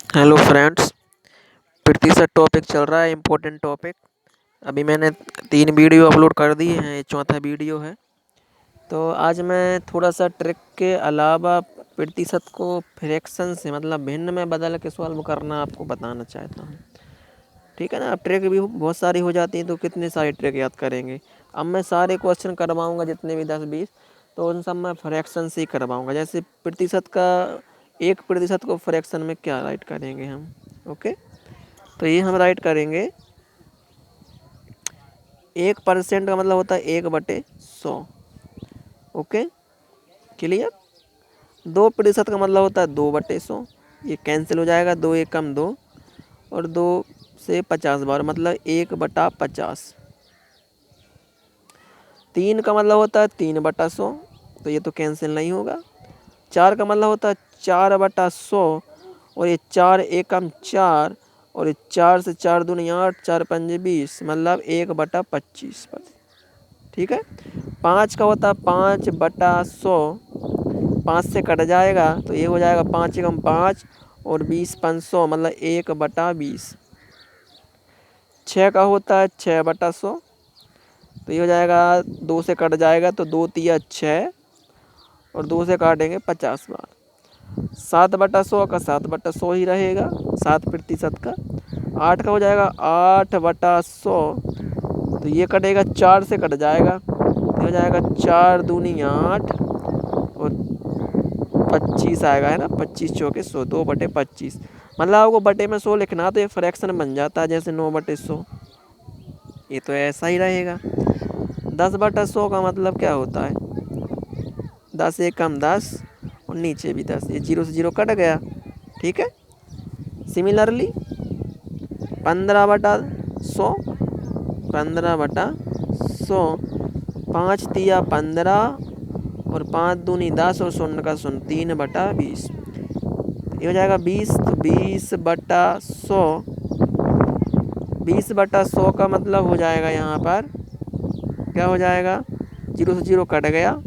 Hello friends. प्रतिशत topic चल रहा है, इम्पोर्टेंट टॉपिक। अभी मैंने 3 वीडियो अपलोड कर दिए हैं, ये चौथा वीडियो है। तो आज मैं थोड़ा सा ट्रिक के अलावा प्रतिशत को फ्रैक्शन से मतलब भिन्न में बदल के सॉल्व करना आपको बताना चाहता हूँ। ठीक है ना। अब ट्रिक भी बहुत सारी हो जाती हैं तो कितने सारे ट्रिक याद करेंगे। अब मैं सारे क्वेश्चन करवाऊँगा जितने भी 10-20, तो उन सब मैं फ्रैक्शन से ही करवाऊँगा। जैसे प्रतिशत का 1% को फ्रैक्शन में क्या राइट करेंगे हम। ओके, तो ये हम राइट करेंगे 1% का मतलब होता है 1/100। Okay, clear. 2% का मतलब होता है 2/100। ये कैंसिल हो जाएगा, 2 एक कम 2 और 2 से 50 बार मतलब 1/50। 3 का मतलब होता है 3/100, तो ये तो कैंसिल नहीं होगा। 4 का मतलब होता है 4/100 और ये 4 एकम 4 और ये 4 से 4 दूनी 8, 4 पंजे 20 मतलब 1/25 पर। ठीक है। 5 का होता है 5/100, 5 से कट जाएगा तो ये हो जाएगा 5 एकम 5 और 20 500 मतलब 1/20। 6 का होता है 6/100, तो ये हो जाएगा 2 से कट जाएगा तो 2 तिया 6 और 2 से काटेंगे 50 बार। 7/100 का 7/100 ही रहेगा, 7% का। 8 का हो जाएगा 8/100, तो ये कटेगा 4 से कट जाएगा, ये हो जाएगा 4 दूनी 8 और 25 आएगा, है ना। 25 चौके 100, 2/25 मतलब आपको बटे में 100 लिखना, तो ये फ्रैक्शन बन जाता है जैसे 9/100। ये तो ऐसा ही रहेगा। 10/100 का मतलब क्या होता है 10 एक कम 10 और नीचे भी 10, ये 0 से 0 कट गया। ठीक है। सिमिलरली 15/100, 15/100, 5 तिया 15 और 5 दूनी 10 और 0 का 0, 3/20। ये हो जाएगा 20, तो 20/100। 20/100 का मतलब हो जाएगा यहाँ पर क्या हो जाएगा, 0 से 0 कट गया,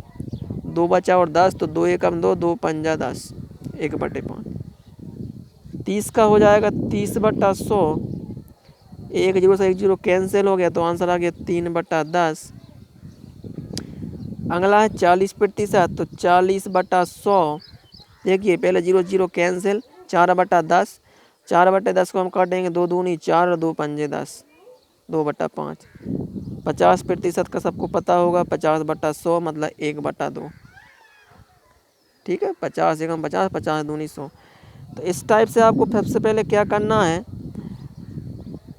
2 बचा और 10, तो 2 एकम 2, 2 पंजा 10, 1/5। 30 का हो जाएगा 30/100, 1 0 से 1 0 कैंसिल हो गया तो आंसर आ गया 3/10। अगला है 40%, तो 40/100। देखिए पहले 0 0 कैंसिल, 4/10, 4/10 को हम काटेंगे 2 दूनी 4 और 2 पंजे 10, 2/5। 50% का सबको पता होगा, 50/100 मतलब 1/2। ठीक है, 50 एकम 50, 50 दूनी 100। तो इस टाइप से आपको सबसे पहले क्या करना है,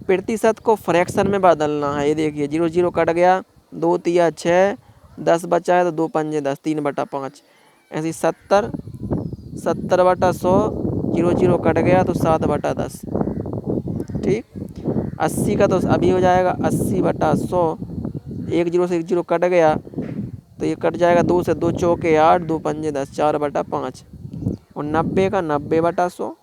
प्रतिशत को फ्रैक्शन में बदलना है। ये देखिए 0 0 कट गया, 2 तिया 6, 10 बचा है तो 2 पंजे 10, 3/5। ऐसे 70, 70/100, 0 0 कट गया तो 7/10। ठीक। 80 का तो अभी हो जाएगा 80/100, 1 0 से 1 0 कट गया तो ये कट जाएगा, 2 से 2 चौके 8, 2 पंजे 10, 4/5। और 90 का 90/100,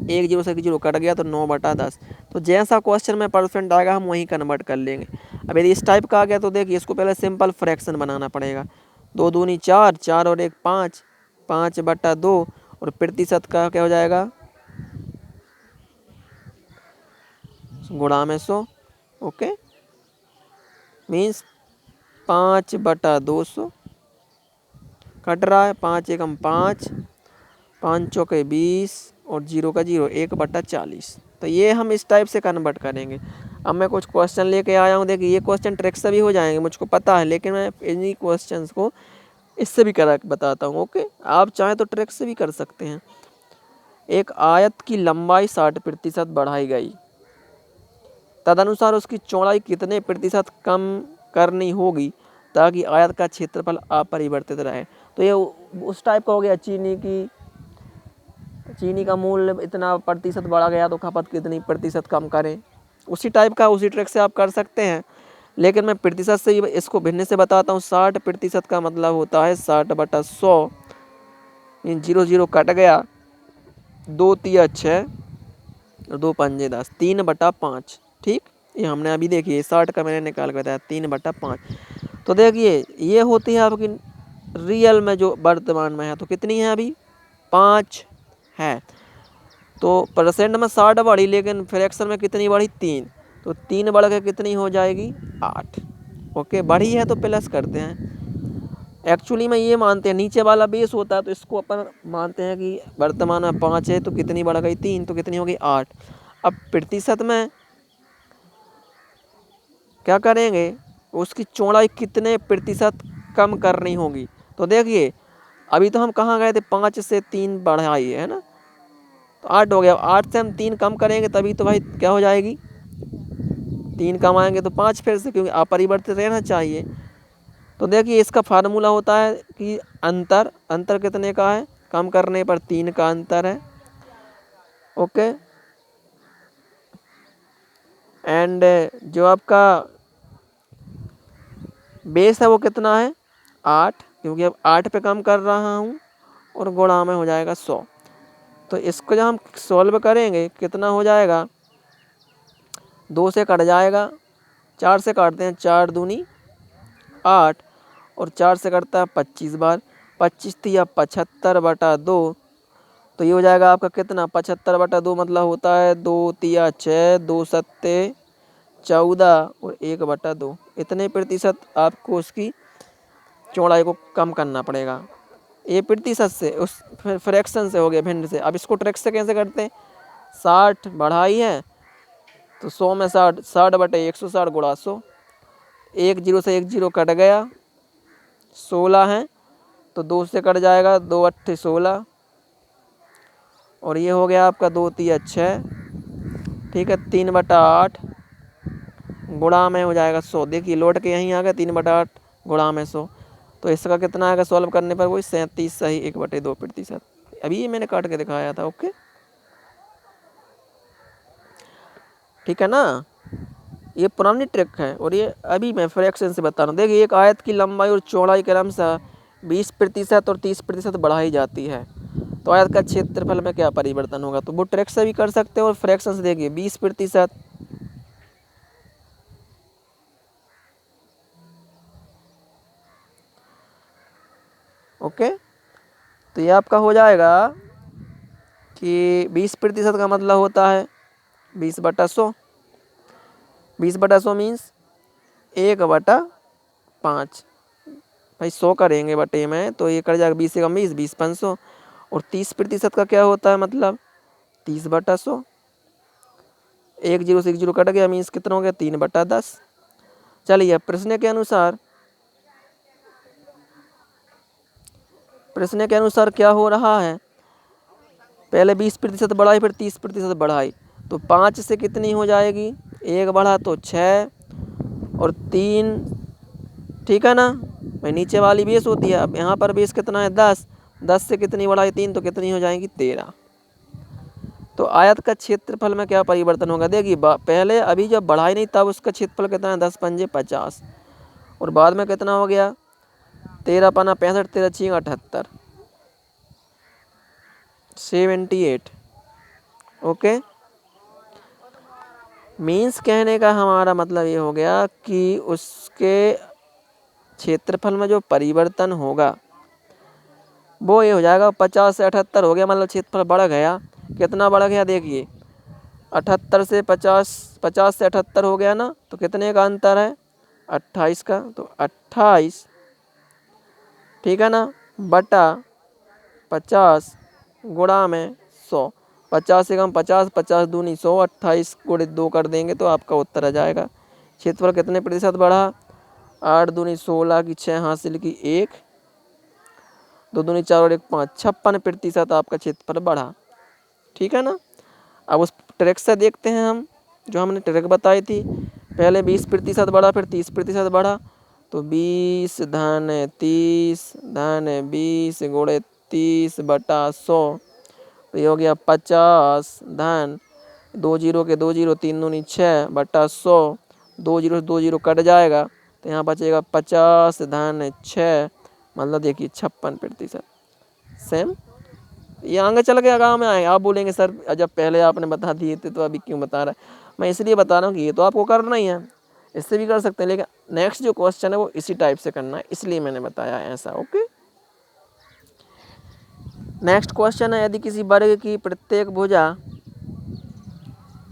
1 0 से 1 0 कट गया तो 9/10। तो जैसा क्वेश्चन में परसेंट आएगा हम वहीं कन्वर्ट कर लेंगे। अब यदि इस टाइप का आ गया तो देखिए इसको पहले सिंपल फ्रैक्शन बनाना पड़ेगा। 2 दूनी 4, 4 और 1 5, 5/2 और प्रतिशत का क्या हो जाएगा, गुणा में 100। ओके, मीन्स 5/200 कट रहा है, 5 एकम 5, 5 चौके 20 और 0 का 0, 1/40। तो ये हम इस टाइप से कन्वर्ट करेंगे। अब मैं कुछ क्वेश्चन लेके आया हूँ, देखिए ये क्वेश्चन ट्रिक से भी हो जाएंगे मुझको पता है, लेकिन मैं इन्हीं क्वेश्चंस को इससे भी करा बताता हूँ। ओके, आप चाहें तो ट्रिक से भी कर सकते हैं। एक आयत की लंबाई 60% बढ़ाई गई, तदनुसार उसकी चौड़ाई कितने प्रतिशत कम करनी होगी ताकि आयत का क्षेत्रफल अपरिवर्तित रहे। तो ये उस टाइप का हो गया, चीनी का मूल्य इतना प्रतिशत बढ़ा गया तो खपत कितनी प्रतिशत कम करें। उसी टाइप का उसी ट्रिक से आप कर सकते हैं, लेकिन मैं प्रतिशत से इसको भिन्न से बताता हूँ। 60% का मतलब होता है 60/100, 0 0 कट गया, 2 तिया 6 और 2 पंजे 10, 3/5। ठीक, ये हमने अभी देखिए 60 का मैंने निकाल के बताया 3/5। तो देखिए ये होती है आपकी रियल में जो वर्तमान में है, तो कितनी है अभी 5 है। तो परसेंट में 60 बढ़ी, लेकिन फ्रैक्शन में कितनी बढ़ी 3, तो 3 बढ़ के कितनी हो जाएगी 8। ओके, बढ़ी है तो प्लस करते हैं। एक्चुअली में ये मानते हैं नीचे वाला बेस होता है, तो इसको अपन मानते हैं कि वर्तमान में 5 है तो कितनी बढ़ गई 3, तो कितनी हो गई 8। अब प्रतिशत में क्या करेंगे, उसकी चौड़ाई कितने प्रतिशत कम करनी होगी। तो देखिए अभी तो हम कहाँ गए थे, 5 से 3 बढ़ाई है ना, तो 8 हो गया। 8 से हम 3 कम करेंगे तभी तो भाई क्या हो जाएगी, 3 कम आएंगे तो 5 फिर से, क्योंकि अपरिवर्तित रहना चाहिए। तो देखिए इसका फार्मूला होता है कि अंतर, अंतर कितने का है, कम करने पर 3 का अंतर है। ओके, एंड जो आपका बेस है वो कितना है 8, क्योंकि अब 8 पे कम कर रहा हूँ, और गुणा में हो जाएगा 100। तो इसको जब हम सॉल्व करेंगे कितना हो जाएगा, 2 से कट जाएगा, 4 से काटते हैं, 4 दूनी 8, और 4 से कटता है 25 बार, 25 तिया 75/2, तो ये हो जाएगा आपका कितना 75/2, मतलब होता है 2 तिया 6, 2 सत्ते 14 और 1/2। इतने प्रतिशत आपको उसकी चौड़ाई को कम करना पड़ेगा। ये प्रतिशत से, उस फ्रैक्शन से हो गया, भिन्न से। अब इसको ट्रिक से कैसे करते हैं, 60 बढ़ाई है तो 100 में 60, 60/160 गुणा 100, 1 जीरो से 1 जीरो कट गया, 16 है तो 2 से कट जाएगा, 2 अट्ठे 16, और ये हो गया आपका 2 तिया 6, ठीक है, 3/8 गुणा में हो जाएगा 100। देखिए लौट के यहीं आ गया, 3/8 गुणा में 100, तो इसका कितना आएगा सॉल्व करने पर, वही 37 सही 1/2 प्रतिशत। अभी ये मैंने काट के दिखाया था। ओके, ठीक है ना, ये पुरानी ट्रिक है, और ये अभी मैं फ्रैक्शन से बता रहा हूँ। देखिए एक आयत की लंबाई और चौड़ाई क्रमशः 20% और 30% बढ़ाई जाती है, तो आयत का क्षेत्रफल में क्या परिवर्तन होगा। तो वो ट्रिक से भी कर सकते हो और फ्रैक्शन से। देखिए 20%, ओके, तो ये आपका हो जाएगा कि 20% का मतलब होता है 20/100, 20/100 मीन्स 1/5। भाई 100 करेंगे बटे में तो ये कर जाएगा 20 से कम 20, 20 500, और 30% का क्या होता है, मतलब 30/100। 1 जीरो से 1 जीरो कट गया, मीन्स कितना हो गया 3/10। चलिए प्रश्न के अनुसार क्या हो रहा है, पहले 20% बढ़ाई फिर 30% बढ़ाई, तो 5 से कितनी हो जाएगी, 1 बढ़ा तो 6 और 3, ठीक है ना भाई, नीचे वाली बेस होती है। अब यहाँ पर बेस कितना है 10, 10 से कितनी बढ़ाई 3, तो कितनी हो जाएगी 13। तो आयत का क्षेत्रफल में क्या परिवर्तन होगा, देखिए पहले अभी जब बढ़ाई नहीं तब उसका क्षेत्रफल कितना है 10 पंजे 50, और बाद में कितना हो गया 13 पना 65, 13 6 78, 78। ओके, मीन्स कहने का हमारा मतलब ये हो गया कि उसके क्षेत्रफल में जो परिवर्तन होगा वो ये हो जाएगा 50 से 78 हो गया, मतलब क्षेत्रफल बढ़ गया। कितना बढ़ गया, देखिए 78 से 50, 50 से 78 हो गया ना, तो कितने का अंतर है 28 का, तो 28, ठीक है ना, बटा 50 गुणा में 100, 50 से कम 50, 50 दूनी 100, 28 गुणे 2 कर देंगे तो आपका उत्तर आ जाएगा। क्षेत्रफल कितने प्रतिशत बढ़ा, 8 दूनी 16 की 6 हासिल की 1, 2 दूनी 4 और 1 5, 56% आपका क्षेत्रफल बढ़ा, ठीक है ना। अब उस ट्रिक से देखते हैं हम, जो हमने ट्रिक बताई थी, पहले 20% बढ़ा फिर 30% बढ़ा, तो 20 धन 30 धन 20 गुणे 30/100, तो ये हो गया 50 धन 2 जीरो के 2 जीरो 3 दूनी 6/100, 2 जीरो से 2 जीरो कट जाएगा, तो यहाँ बचेगा 50 धन 6, मतलब देखिए 56%। सेम ये आगे चल के आगाम में आए, आप बोलेंगे सर जब पहले आपने बता दिए थे तो अभी क्यों बता रहा है। मैं इसलिए बता रहा हूँ कि ये तो आपको करना ही है, इससे भी कर सकते हैं, लेकिन नेक्स्ट जो क्वेश्चन है वो इसी टाइप से करना है, इसलिए मैंने बताया ऐसा। ओके, नेक्स्ट क्वेश्चन है, यदि किसी वर्ग की प्रत्येक भुजा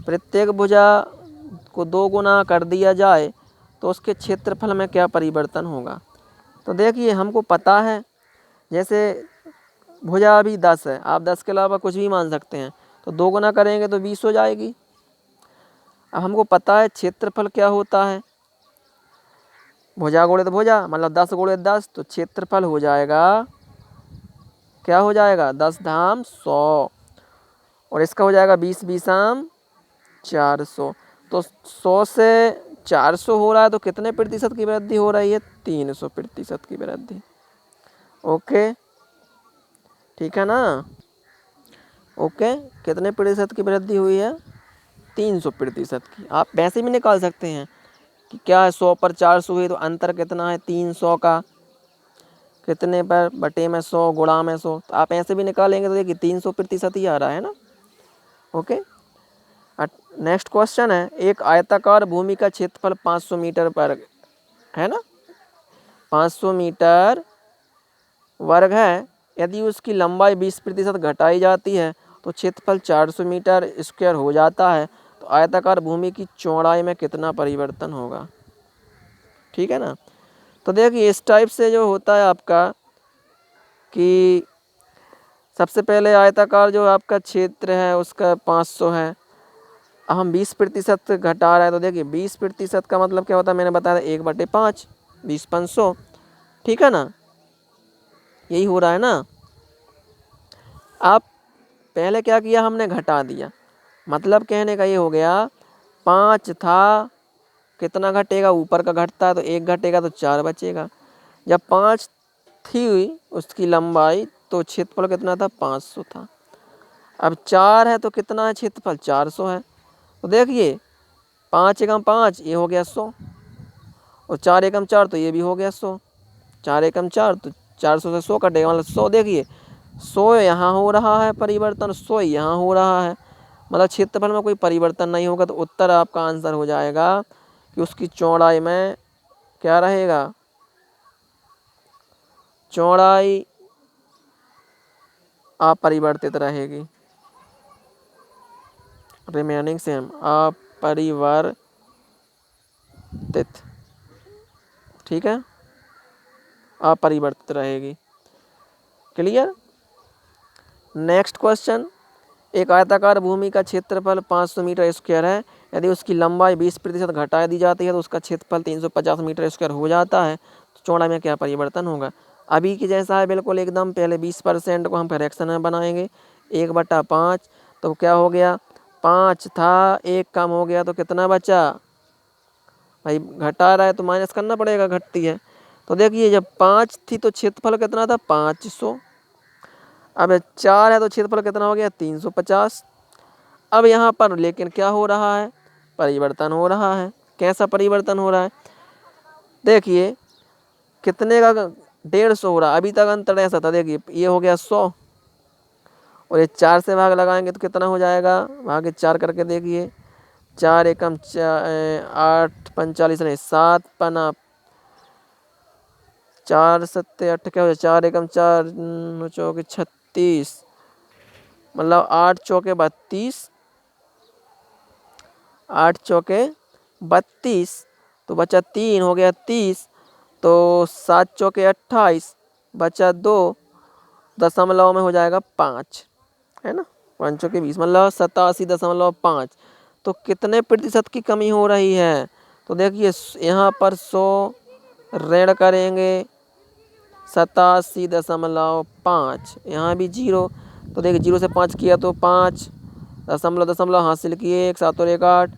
प्रत्येक भुजा को 2 गुना कर दिया जाए तो उसके क्षेत्रफल में क्या परिवर्तन होगा। तो देखिए हमको पता है, जैसे भुजा अभी 10 है, आप 10 के अलावा कुछ भी मान सकते हैं, तो 2 गुना करेंगे तो 20 हो जाएगी। अब हमको पता है क्षेत्रफल क्या होता है, भुजा गुणित भुजा मतलब 10 गुणित 10, तो क्षेत्रफल हो जाएगा, क्या हो जाएगा 10 धाम 100, और इसका हो जाएगा 20 बीसाम 400। तो 100 से 400 हो रहा है, तो कितने प्रतिशत की वृद्धि हो रही है, 300% की वृद्धि। ओके ठीक है ना। ओके, कितने प्रतिशत की वृद्धि हुई है, 300% की। आप वैसे भी निकाल सकते हैं कि क्या है, 100 पर 400 हुई तो अंतर कितना है 300 का, कितने पर बटे में 100 गुणा में 100, तो आप ऐसे भी निकालेंगे तो देखिए 300% ही आ रहा है ना। ओके, नेक्स्ट क्वेश्चन है, एक आयताकार भूमि का क्षेत्रफल 500 मीटर वर्ग है ना, 500 मीटर वर्ग है। यदि उसकी लंबाई 20% घटाई जाती है तो क्षेत्रफल 400 मीटर स्क्वायर हो जाता है। तो आयताकार भूमि की चौड़ाई में कितना परिवर्तन होगा। ठीक है ना। तो देखिए इस टाइप से जो होता है आपका कि सबसे पहले आयताकार जो आपका क्षेत्र है उसका 500 है, हम 20% घटा रहे हैं, तो देखिए 20% का मतलब क्या होता है, मैंने बताया 1/5, 20/500। ठीक है ना, यही हो रहा है ना। आप पहले क्या किया, हमने घटा दिया, मतलब कहने का ये हो गया 5 था, कितना घटेगा, ऊपर का घटता है तो 1 घटेगा तो 4 बचेगा। जब 5 थी उसकी लंबाई तो क्षेत्रफल कितना था, 500 था। अब 4 है तो कितना है क्षेत्रफल, 400 है। तो देखिए 5 एकम 5 ये हो गया 100, और 4 एकम 4 तो ये भी हो गया 100, 4 एकम 4 तो 400 से 100 कटेगा, मतलब 100। देखिए 100 यहाँ हो रहा है परिवर्तन, 100 यहाँ हो रहा है, मतलब क्षेत्रफल में कोई परिवर्तन नहीं होगा। तो उत्तर आपका आंसर हो जाएगा कि उसकी चौड़ाई में क्या रहेगा, चौड़ाई अपरिवर्तित रहेगी, रिमेनिंग सेम, अपरिवर्तित। ठीक है, अपरिवर्तित रहेगी। क्लियर। नेक्स्ट क्वेश्चन, एक आयताकार भूमि का क्षेत्रफल 500 मीटर स्क्वायर है। यदि उसकी लंबाई 20% घटा दी जाती है तो उसका क्षेत्रफल 350 मीटर स्क्वायर हो जाता है। तो चौड़ाई में क्या परिवर्तन होगा। अभी की जैसा है बिल्कुल एकदम, पहले 20% को हम फ्रैक्शन में बनाएंगे, 1/5, तो क्या हो गया, 5 था, 1 कम हो गया तो कितना बचा, भाई घटा रहा है तो माइनस करना पड़ेगा, घटती है। तो देखिए जब 5 थी तो क्षेत्रफल कितना था, 500। अब 4 है तो क्षेत्रफल कितना हो गया, 350। अब यहाँ पर लेकिन क्या हो रहा है, परिवर्तन हो रहा है। कैसा परिवर्तन हो रहा है, देखिए कितने का, 150 हो रहा है। अभी तक अंतर ऐसा था, देखिए ये हो गया 100, और ये 4 से भाग लगाएंगे तो कितना हो जाएगा, भागे 4 करके देखिए, 4 एकम 8 45 नहीं 7 पना 4 सत्ते 8 क्या हो जाए, 4 एकम 4 चौके 36, मतलब 8 चौके 32, 8 चौके 32, तो बचा 3 हो गया 30, तो 7 चौके 28, बचा 2, दशमलव में हो जाएगा 5, है ना, 5 चौके 20 मतलब 87.5। तो कितने प्रतिशत की कमी हो रही है, तो देखिए यहाँ पर 100 ऋण करेंगे 87.5, यहाँ भी 0, तो देखिए 0 से 5 किया तो 5, दशमलव दशमलव हासिल किए 1, 7 और 1 8,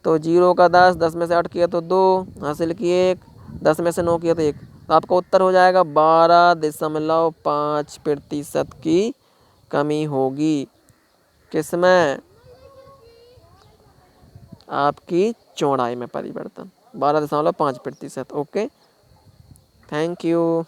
तो 0 का 10, 10 में से 8 किया तो 2, हासिल किए 1, 10 में से 9 किया तो 1। तो आपका उत्तर हो जाएगा 12.5% की कमी होगी, किसमें, आपकी चौड़ाई में परिवर्तन, 12.5%। Okay, thank you.